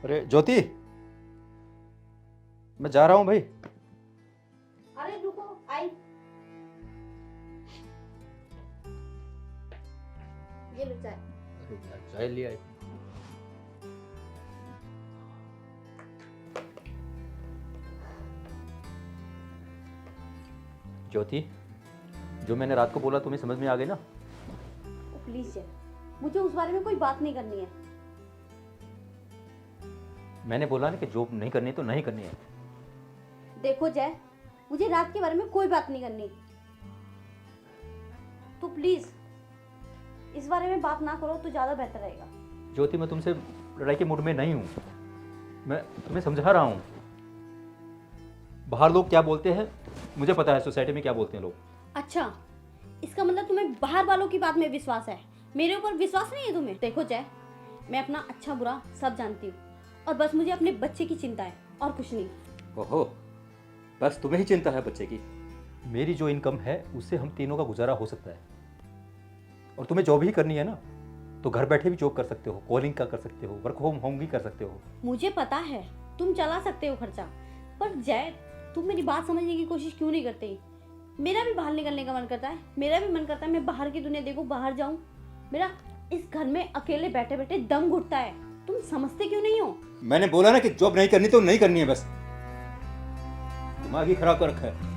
अरे ज्योति, मैं जा रहा हूँ भाई। अरे रुको, आई। ये लो चाय। अरे यार, चाय ले आई। ज्योति, जो मैंने रात को बोला तुम्हें समझ में आ गई ना? प्लीज जय, मुझे उस बारे में कोई बात नहीं करनी है। मैंने बोला ना कि जॉब नहीं करनी तो नहीं करनी है। देखो जय, मुझे रात के बारे में कोई बात नहीं करनी, तो प्लीज इस बारे में बात ना करो तो ज्यादा बेहतर रहेगा। ज्योति, मैं तुमसे लड़ाई के मूड में नहीं हूँ। मैं तुम्हें समझा रहा हूँ। बाहर लोग क्या बोलते हैं मुझे पता है, सोसाइटी में क्या बोलते हैं लोग। अच्छा, इसका मतलब तुम्हें बाहर वालों की बात में विश्वास है, मेरे ऊपर विश्वास नहीं है तुम्हें। देखो जय, मैं अपना अच्छा बुरा सब जानती हूँ, और बस मुझे अपने बच्चे की चिंता है और कुछ नहीं। ओहो, बस तुम्हें ही चिंता है बच्चे की? मेरी जो इनकम है उससे हम तीनों का गुजारा हो सकता है। और तुम्हें जॉब ही करनी है ना, तो घर बैठे भी जॉब कर सकते हो, कॉलिंग का कर सकते हो, वर्क फ्रॉम होम भी कर सकते हो। मुझे पता है तुम चला सकते हो खर्चा, पर जय तुम मेरी बात समझने की कोशिश क्यों नहीं करते? मेरा भी बाहर निकलने का मन करता है, मेरा भी मन करता है मैं बाहर की दुनिया देखूं, बाहर जाऊं। मेरा इस घर में अकेले बैठे बैठे दम घुटता है, तुम समझते क्यों नहीं हो? मैंने बोला ना कि जॉब नहीं करनी तो नहीं करनी है, बस दिमाग ही खराब कर रखा है।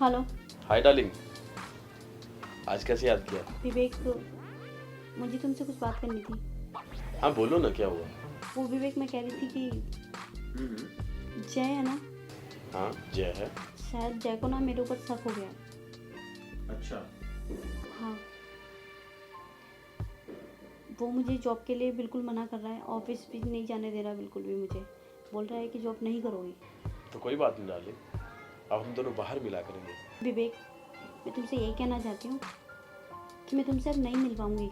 हेलो हाय डार्लिंग, आज कैसे याद किया? विवेक, मुझे तुमसे कुछ बात करनी थी। हाँ बोलो ना, क्या हुआ? वो विवेक, मैं कह रही थी कि जय है ना, हाँ जय है। शायद जय को ना मेरे ऊपर शक हो गया। अच्छा। हाँ, वो मुझे जॉब के लिए बिल्कुल मना कर रहा है, ऑफिस भी नहीं जाने दे रहा बिल्कुल भी। मुझे बोल रहा है कि जॉब नहीं करोगी। तो कोई बात नहीं डार्लिंग, अब हम दोनों बाहर मिला करेंगे। विवेक, मैं तुमसे यही कहना चाहती हूँ कि मैं तुमसे अब नहीं मिल पाऊंगी।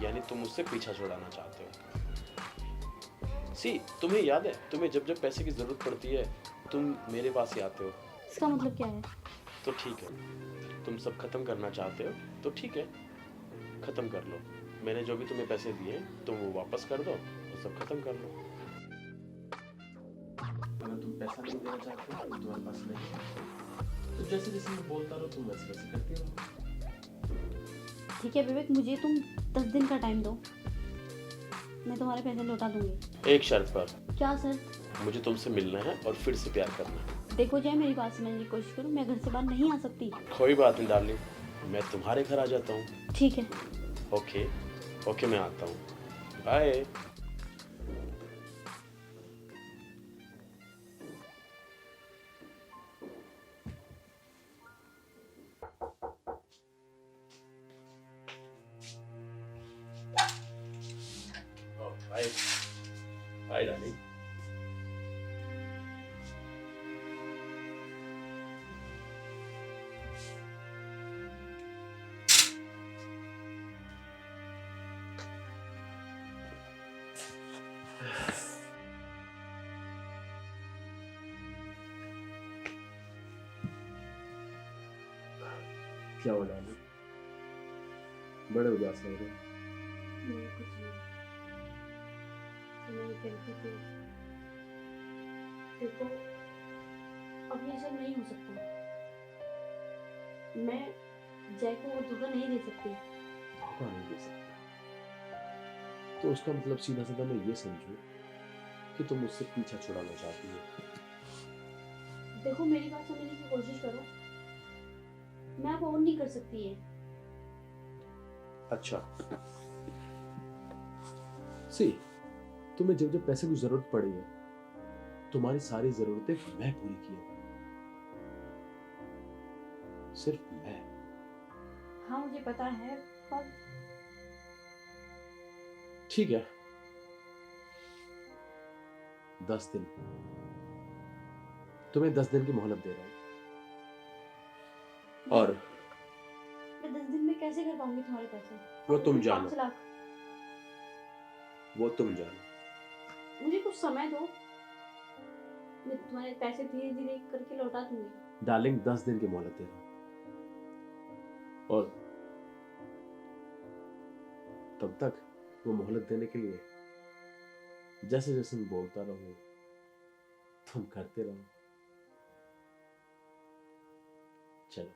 यानी तुम मुझसे पीछा छुड़ाना चाहते हो? सी, तुम्हें याद है, तुम्हें जब जब पैसे की जरूरत पड़ती है तुम मेरे पास ही आते हो। इसका मतलब क्या है? तो ठीक है, तुम सब खत्म करना चाहते हो तो ठीक है, खत्म कर लो। मैंने जो भी तुम्हें पैसे दिए तुम वो वापस कर दो और सब खत्म कर लो। अगर तुम पैसा नहीं देना चाहते हो, तुम्हारे पास नहीं है, तो जैसे जैसे मैं बोलता रहो तुम वैसे वैसे करते रहो। ठीक है विवेक, मुझे तुम 10 दिन का टाइम दो, मैं तुम्हारे पैसे लौटा दूंगी। एक शर्त पर। क्या सर? मुझे तुमसे मिलना है और फिर से प्यार करना है। देखो जय, मेरी बात समझने की कोशिश करो, मैं घर से बाहर नहीं आ सकती। कोई बात नहीं डार्लिंग, मैं तुम्हारे घर आ जाता हूँ। ठीक है। ओके ओके, मैं आता हूँ। बाय। Bye bye darling. क्या हो डार्लिंग, बड़े उदास लग रहे हो? नहीं, कुछ नहीं। तो मैं ये कह रही थी कि देखो, अब ये सब नहीं हो सकता। मैं जय को वो धोखा नहीं दे सकती। धोखा नहीं दे सकते तो उसका मतलब सीधा सीधा मैं ये समझूं कि तुम मुझसे पीछा छुड़ाना चाहती हो। देखो, मेरी बात समझने की कोशिश करो, मैं अब और नहीं कर सकती है। अच्छा सी, तुम्हें जब जब पैसे की जरूरत पड़ी है तुम्हारी सारी जरूरतें मैं पूरी की है, सिर्फ मैं। हाँ मुझे पता है, पर ठीक है, 10 दिन, तुम्हें 10 दिन की मोहलत दे रहा हूं। और मैं 10 दिन में कैसे कर पाऊंगी तुम्हारे पैसे? वो तुम जानो, 5 लाख। वो तुम जानो। मुझे कुछ समय दो, मैं तुम्हारे पैसे धीरे धीरे करके लौटा दूंगी। डार्लिंग, 10 दिन की मोहलत दे रहा हूं, और तब तक वो मोहलत देने के लिए जैसे जैसे मैं बोलता रहूं तुम करते रहो। चलो।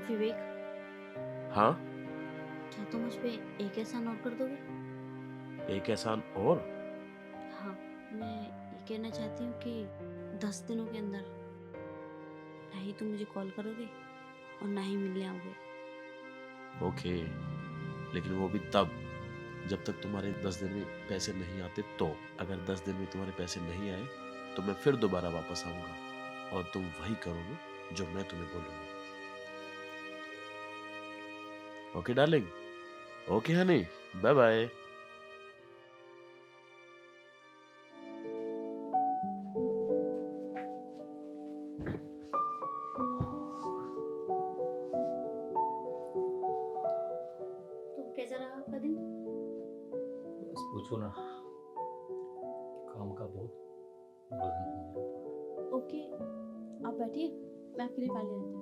विवेक, हाँ, क्या तुम मुझ पे एक एहसान और कर दोगे? एक एहसान और? हाँ, मैं ये कहना चाहती हूँ कि 10 दिनों के अंदर ना ही तुम मुझे कॉल करोगे और ना ही मिलने आओगे। ओके, लेकिन वो भी तब जब तक तुम्हारे 10 दिन में पैसे नहीं आते। तो अगर 10 दिन में तुम्हारे पैसे नहीं आए तो मैं फिर दोबारा वापस आऊंगा और तुम वही करोगे जो मैं तुम्हें बोलूंगा। Okay darling, okay honey, bye bye. तो कैसा रहा आपका दिन? बस पूछो ना, काम का बहुत वजन है मेरे ऊपर। ओके, आप बैठिए, मैं आपके लिए पानी लाती हूँ।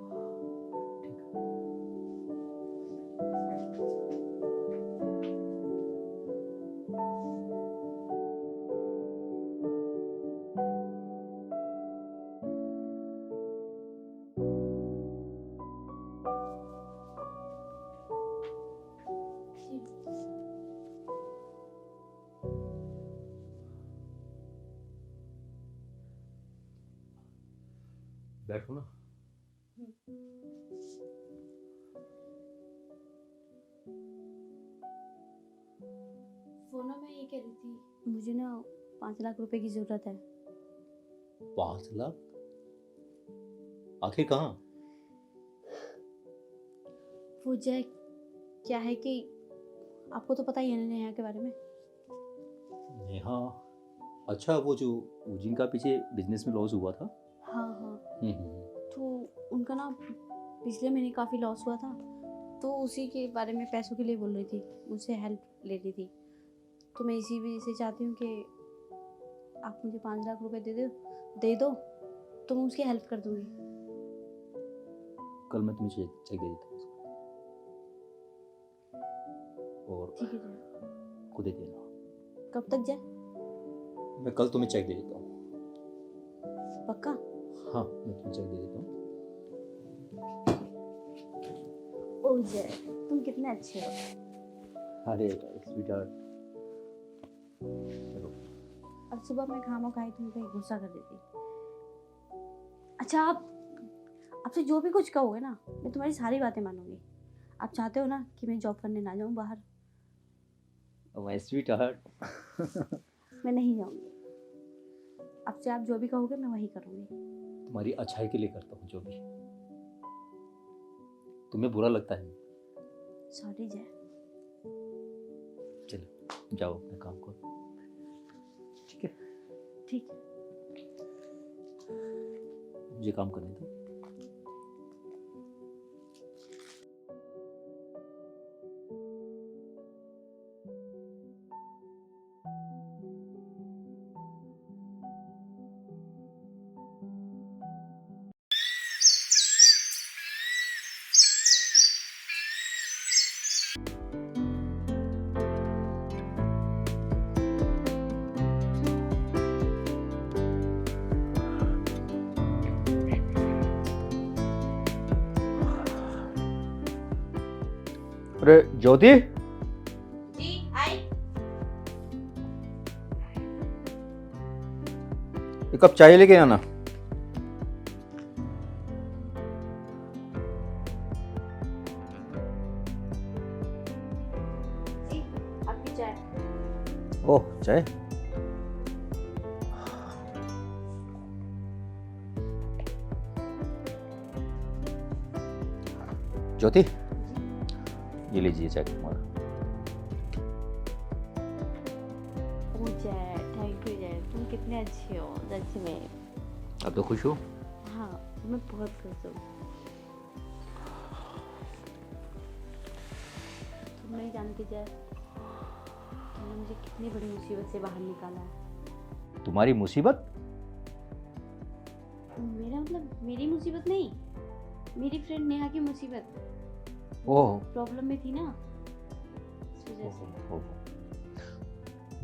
ठीक है। बैठो ना। वो ना, मैं ये कह रही थी, मुझे ना 5 लाख रुपए की जरूरत है। 5 लाख? आखिर कहाँ? वो जय, क्या है कि आपको तो पता ही है ना नेहा के बारे में। नेहा? अच्छा, वो जो जिनका पीछे बिजनेस में लॉस हुआ था। हाँ हाँ, हम्म। तो उनका ना पिछले महीने काफ़ी लॉस हुआ था, तो उसी के बारे में पैसों के लिए बोल रही थी, मुझसे हेल्प ले रही थी। तो मैं इसी वजह से चाहती हूँ कि आप मुझे 5 लाख रुपए दे दो तो मैं उसकी हेल्प कर दूँगी। कल मैं तुम्हें चेक दे देता हूँ उसका। और ठीक है जय। खुद दे देना। कब तक जय? मैं कल तुम्हें चेक दे देता हूँ। पक्का? हाँ, मैं तुम्हें चेक दे देता हूँ। ओ जय, तुम कितने अच्छे हो। अरे स्वीटहार्ट, चलो। और सुबह मैं खामो खाई तुम पे गुस्सा कर देती। अच्छा, आप आपसे जो भी कुछ कहोगे ना, मैं तुम्हारी सारी बातें मानूंगी। आप चाहते हो ना कि मैं जॉब करने ना जाऊँ बाहर? My sweetheart. मैं नहीं जाऊँगी। आपसे आप जो भी कहोगे मैं वही करूँगी। तुम्हारी अच्छाई के लिए करता हूँ जो भी। तुम्हें बुरा लगता है? सॉरी जय। चलो जाओ अपना काम करो, ठीक है? ठीक है। मुझे काम करने दो। अरे ज्योति, जी आई। एक कप चाय लेके आना। जी आपकी चाय। ओह चाय। ज्योति, ये लीजिए चाय तुम्हारा। ओ जय, थैंक यू जय, तुम कितने अच्छे हो सच में। अब तो खुश हो? हाँ मैं बहुत खुश हूँ। तुम नहीं जानती जय, तुमने मुझे कितनी बड़ी मुसीबत से बाहर निकाला है। तुम्हारी मुसीबत? मेरा मतलब मेरी मुसीबत नहीं, मेरी फ्रेंड नेहा की मुसीबत। ओह प्रॉब्लम में थी ना, इस वजह से।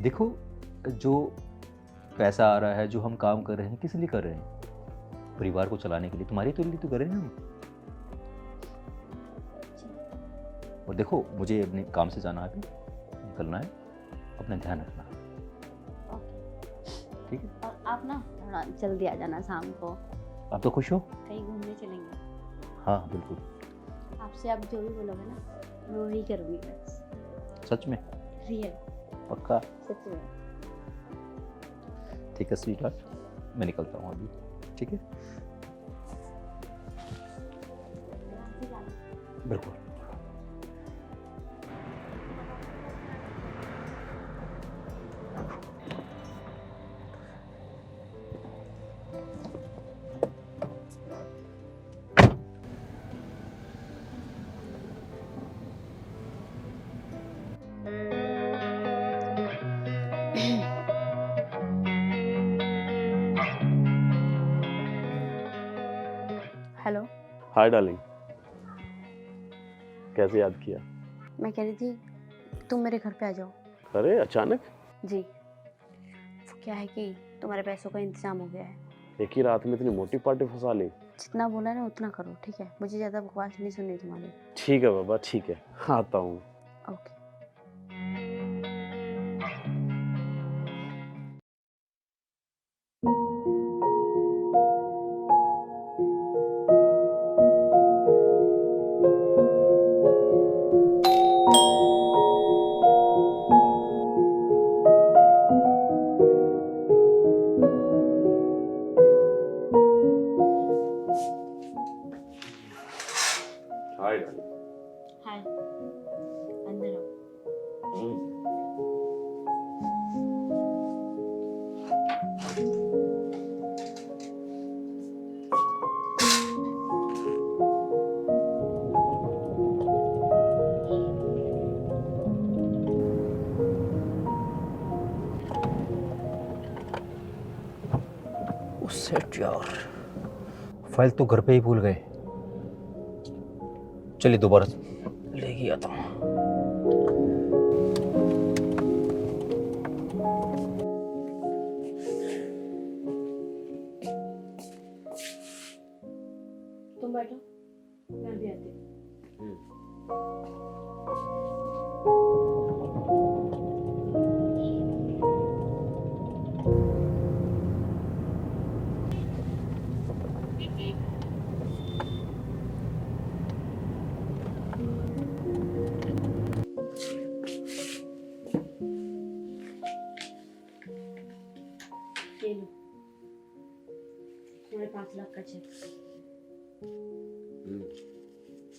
देखो, जो पैसा आ रहा है, जो हम काम कर रहे हैं, किस लिए कर रहे हैं? परिवार को चलाने के लिए, तुम्हारे तो लिए तो कर रहे हैं हम। और देखो, मुझे अपने काम से जाना है, अभी निकलना है, अपना ध्यान रखना, ओके। ठीक है? और आप ना थोड़ा जल्दी आ जाना शाम को, आप तो खुश हो? कहीं घूमने चलेंगे। हाँ बिल्कुल। आपसे आप जो भी बोलोगे ना मैं वही करूँगी बस। सच में? रियल, पक्का? सच में। ठीक है स्वीट हार्ट, मैं निकलता हूँ अभी, ठीक है? बिल्कुल। हेलो। हाय डार्लिंग, कैसे याद किया? मैं कह रही थी तुम मेरे घर पे आ जाओ। अरे अचानक? जी, वो क्या है कि तुम्हारे पैसों का इंतजाम हो गया है। एक ही रात में इतनी मोटी पार्टी फंसा ली। जितना बोला ना उतना करो, ठीक है? मुझे ज़्यादा बकवास नहीं सुननी तुम्हारी। ठीक है बाबा, ठीक है, आता हूँ। ओके। Hi darling. हाय, अंदर आओ। सेट यार, फाइल तो घर पे ही भूल गए। चलिए दोबारा लेके आता हूँ। तुम बैठो, मैं भी आती हूँ। ये लो, तुम्हारे 5 लाख का चेक।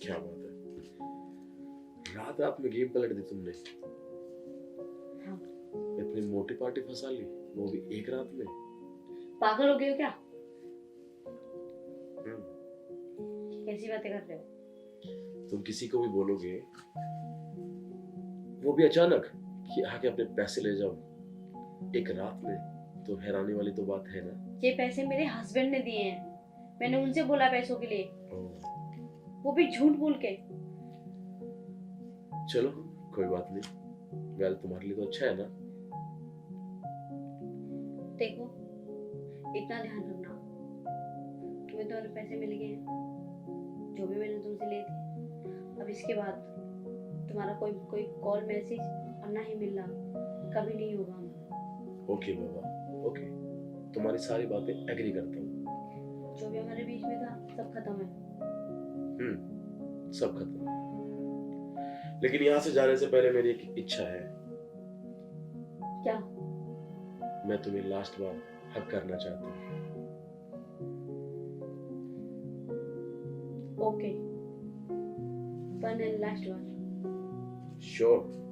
क्या बात है, रात रात में गेम पलट दी तुमने। हाँ। इतनी मोटी पार्टी फंसा ली, वो भी एक रात में। पागल हो गए हो क्या? हम्म, कैसी बातें कर रहे हो? तुम किसी को भी बोलोगे, वो भी अचानक, कि आके अपने पैसे ले जाओ एक रात में, तो हैरानी वाली तो बात है ना। ये पैसे मेरे हस्बैंड ने दिए हैं, मैंने उनसे बोला पैसों के लिए, वो भी झूठ बोल के। चलो कोई बात नहीं, वेल तुम्हारे लिए तो अच्छा है ना। देखो, इतना ध्यान रखना, तुम्हें तो पैसे मिल गए हैं जो भी मैंने तुमसे लिए थे। अब इसके बाद तुम्हारा कोई कोई कॉल मैसेज और ना ही मिलना, कभी नहीं होगा हमारा। ओके बाबा, ओके, तुम्हारी सारी बातें एग्री करता हूँ। जो भी हमारे बीच में था सब खत्म है। सब खत्म। लेकिन यहाँ से जाने से पहले मेरी एक इच्छा है। क्या? मैं तुम्हें लास्ट बार हक करना चाहता हूँ। Okay, one and last bar. Sure.